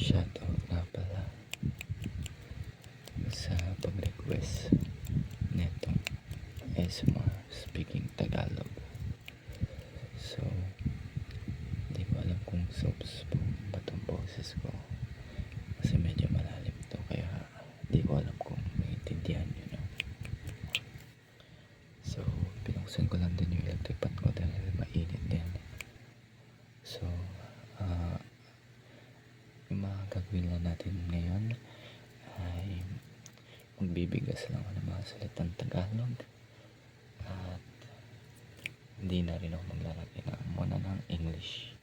Shoutout nga pala sa pag-request netong ASMR speaking Tagalog. So, hindi ko alam kung sobs po ba itong boses ko kasi medyo malalim to, kaya hindi ko alam kung maintindihan nyo, no? So, pinuksan ko lang din yung electric fan ko dahil mainit din. So, yung mga gagawin lang natin ngayon ay magbibigas lang ako ng mga salitang Tagalog at hindi na rin ako maglalagay muna ng English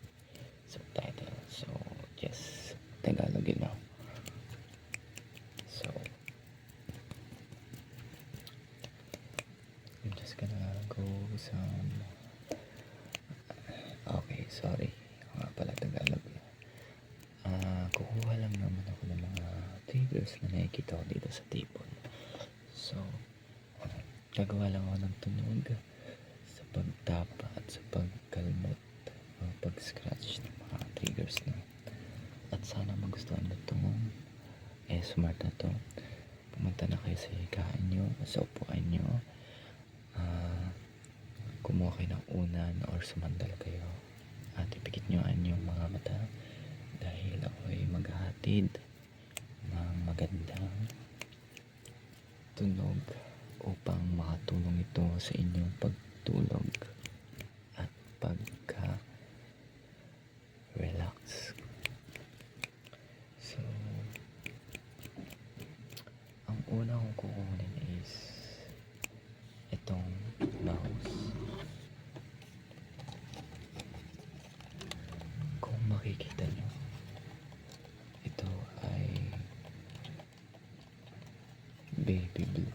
subtitle. So, just Tagalog yun now. So, I'm just gonna go some... Okay, sorry. Nga pala Tagalog. Kukuha lang naman ako ng mga triggers na nakikita ko dito sa table. So, gagawa lang ako ng tunog sa pagtapa at sa pagkalmot o pag-scratch ng mga triggers na. At sana magustuhan nyo itong smart na to. Pumunta na kayo sa higaan nyo, sa upuan nyo. Kumuha kayo ng unan or sumandal kayo. At ipikit nyo ang inyong mga mata dahil ako ay maghahatid ng magandang tunog upang makatulong ito sa inyong pagtulog at pagka-relax. So, ang una kong kukunin is itong mouse. Kung makikita nyo, ito ay baby blue.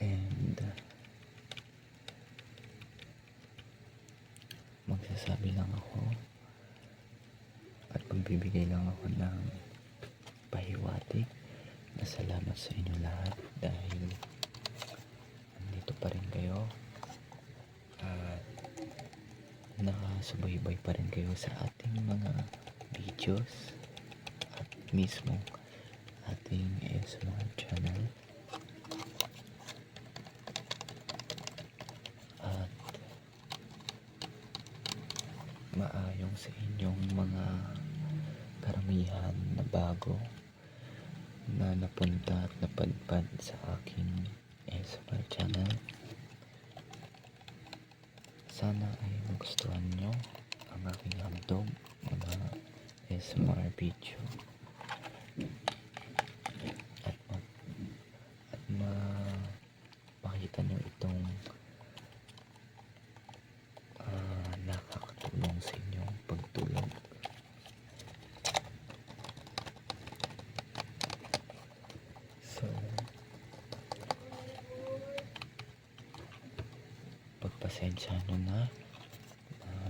And magsasabi lang ako at magbibigay lang ako ng pahiwatig na salamat sa inyo lahat dahil nandito pa rin kayo at nakasubaybay pa rin kayo sa ating mga videos at mismo ating ASMR channel. At maayong sa inyong mga karamihan na bago na napunta at napadpad sa aking ASMR channel. Sana ay magustuhan nyo ang aking handog mga ASMR video at makita nyo itong nakakatulong sa inyong pagtulog. So, pagpasensya nyo na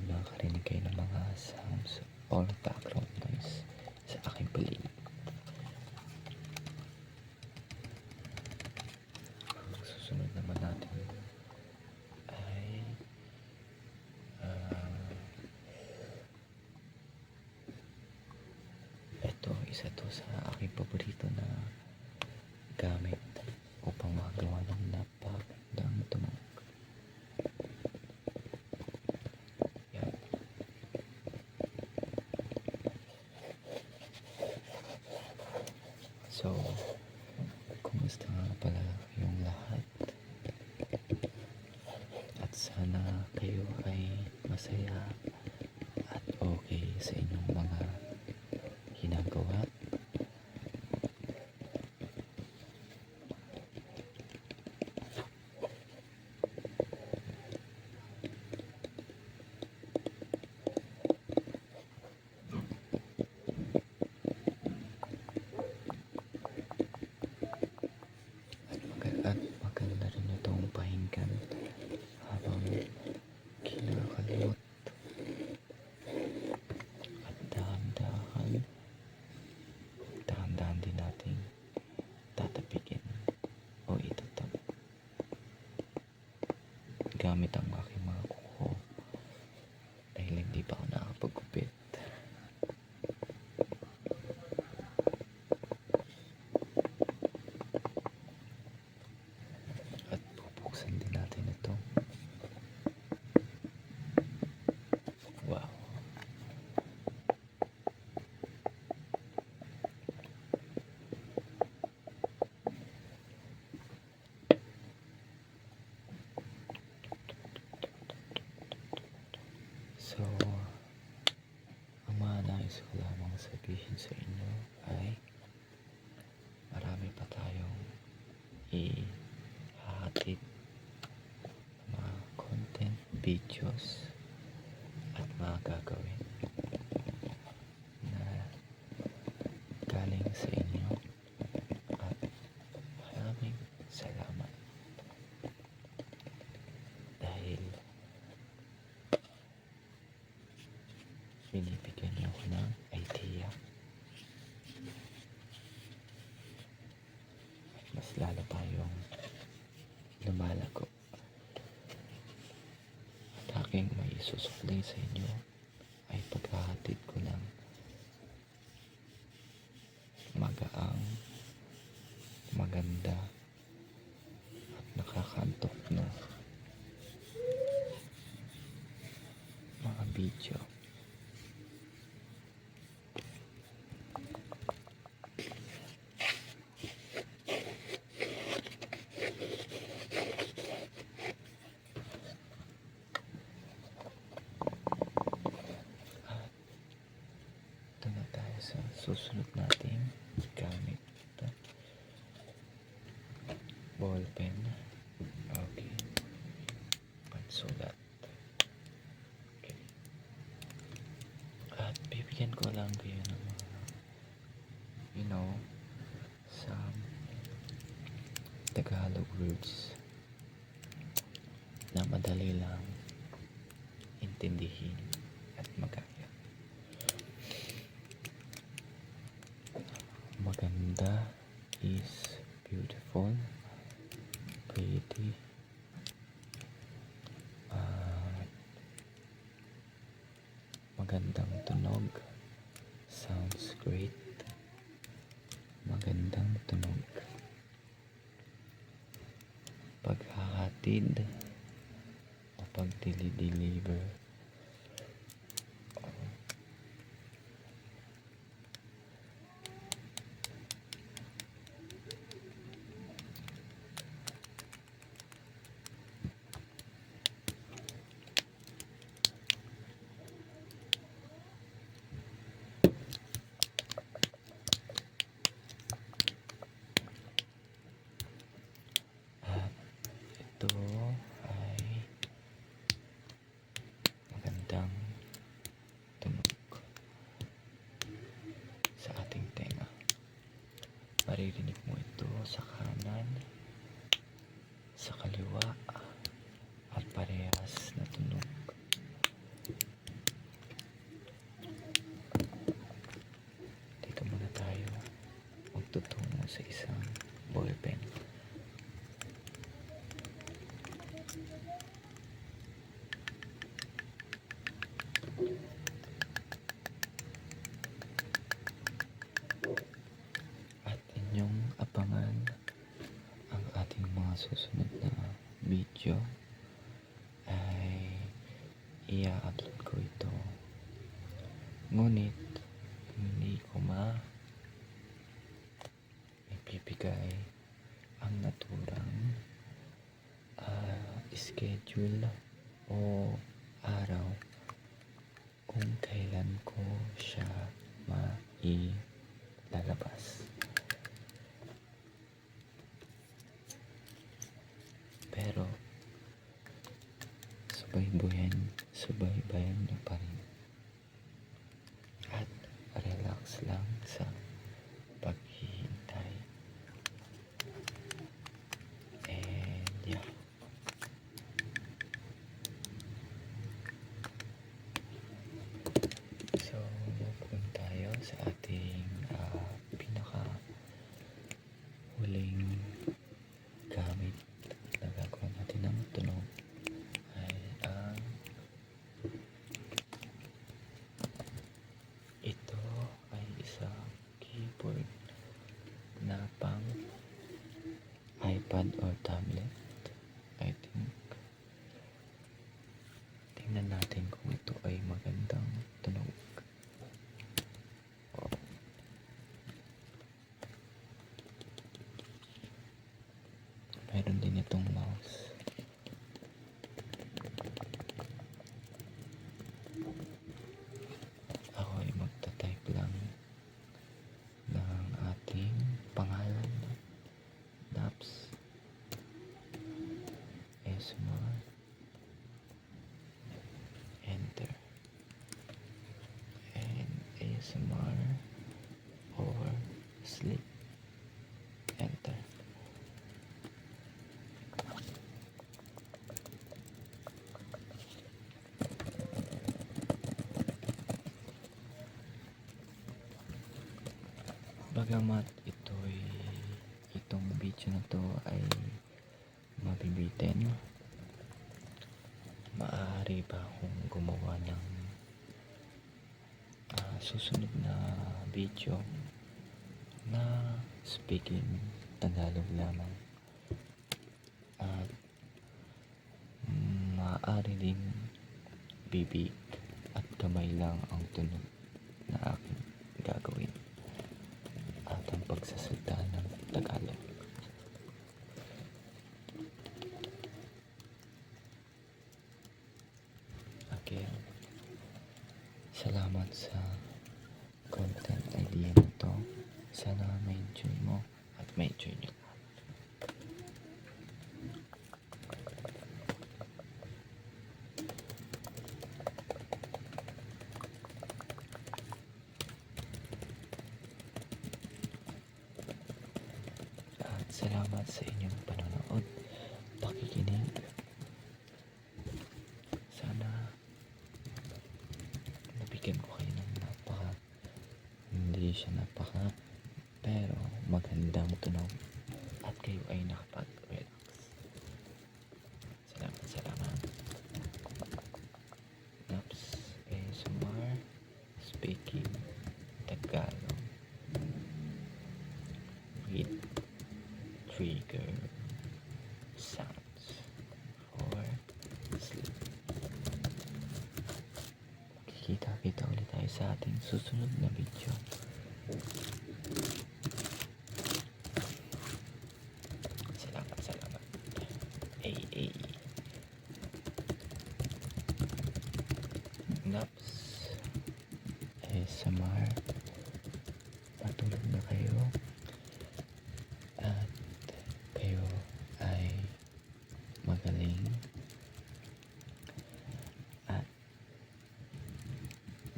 makakarinig kayo ng mga sounds or background noise sa aking paligid. Ang susunod naman natin ay ito, isa to sa aking paborito na gamit upang magawa ng napakagandang tunog. Yan. So, kumusta nga pala yung lahat? At sana kayo ay masaya at okay sa inyong mga ginagawa. At maganda rin itong pakinggan habang kinakalot at gamit ang aking mga kuko dahil hindi pa ako nakapagkupit. At bubuksan din natin ito. Wow. So, ang mga nais ko lamang sabihin sa inyo ay marami pa tayong ihahatid na mga content, videos at mga gagawin na galing sa inyo at maraming salamat dahil binibigyan niyo ako ng idea at mas lalo tayong lumalago at aking may isusukli sa inyo ay paghahatid ko ng magaang, maganda at nakakantok na mga video. Ito na tayo sa susunod nating gamit. Ito. Ball pen. Okay. Pansulat. Okay. At bibigyan ko lang kayo ng mga, some Tagalog words na madali lang intindihin at magaya. Maganda is beautiful, pretty, magandang tunog, sounds great, magandang tunog, paghahatid o pag-deliver, ito ay magandang tunog sa ating tenga. Maririnig mo ito sa kanan, sa kaliwa, at parehas na tunog. Dito muna tayo magtutungo sa isang ballpen. At inyong abangan ang ating mga susunod na video ay i-upload ko ito. Ngunit hindi ko ibibigay ang naturang schedule o araw kung kailan ko siya mailalabas. Pero subaybayan niyo pa rin at relax lang sa paghihintay. And yeah, so move on tayo sa ating pinaka huling gamit na gagawa natin ng tunog. iPad or tablet. I think tingnan natin kung ito ay magandang tunog. Meron din itong mouse. Ako ay magta-type lang ng ating pangalan. Naps ASMR. Enter. And ASMR over sleep. Enter. Bagamat itong video na to ay mabibitin, maaari ba akong gumawa ng susunod na video na speaking Tagalog lamang, at maaari din bibig at kamay lang ang tunog na aking gagawin at ang pagsasalita ng Tagalog. Okay. Salamat sa content idea na to. Sana ma-enjoy mo at ma-enjoy nyo. At salamat sa inyong panonood, pakikinig. Sana nabigyan ko kayo ng hindi siya pero magandang tunog at kayo ay nakapag-relax. Salamat. Naps ASMR speaking Tagalog with trigger sounds for sleep. Kita ulit tayo sa ating susunod na video. Salamat. Naps ASMR. Matulog na kayo at kayo ay magaling at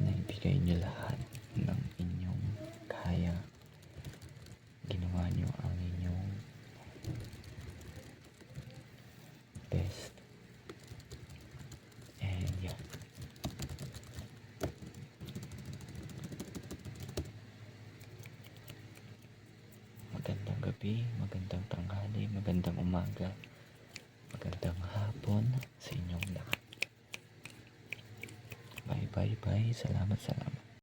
naibigay niyo lahat ng inyong kaya. Ginawa niyo ang inyong best. And yeah. Magandang gabi, magandang tanghali, magandang umaga, magandang hapon sa inyong lahat. Bye. Salamat.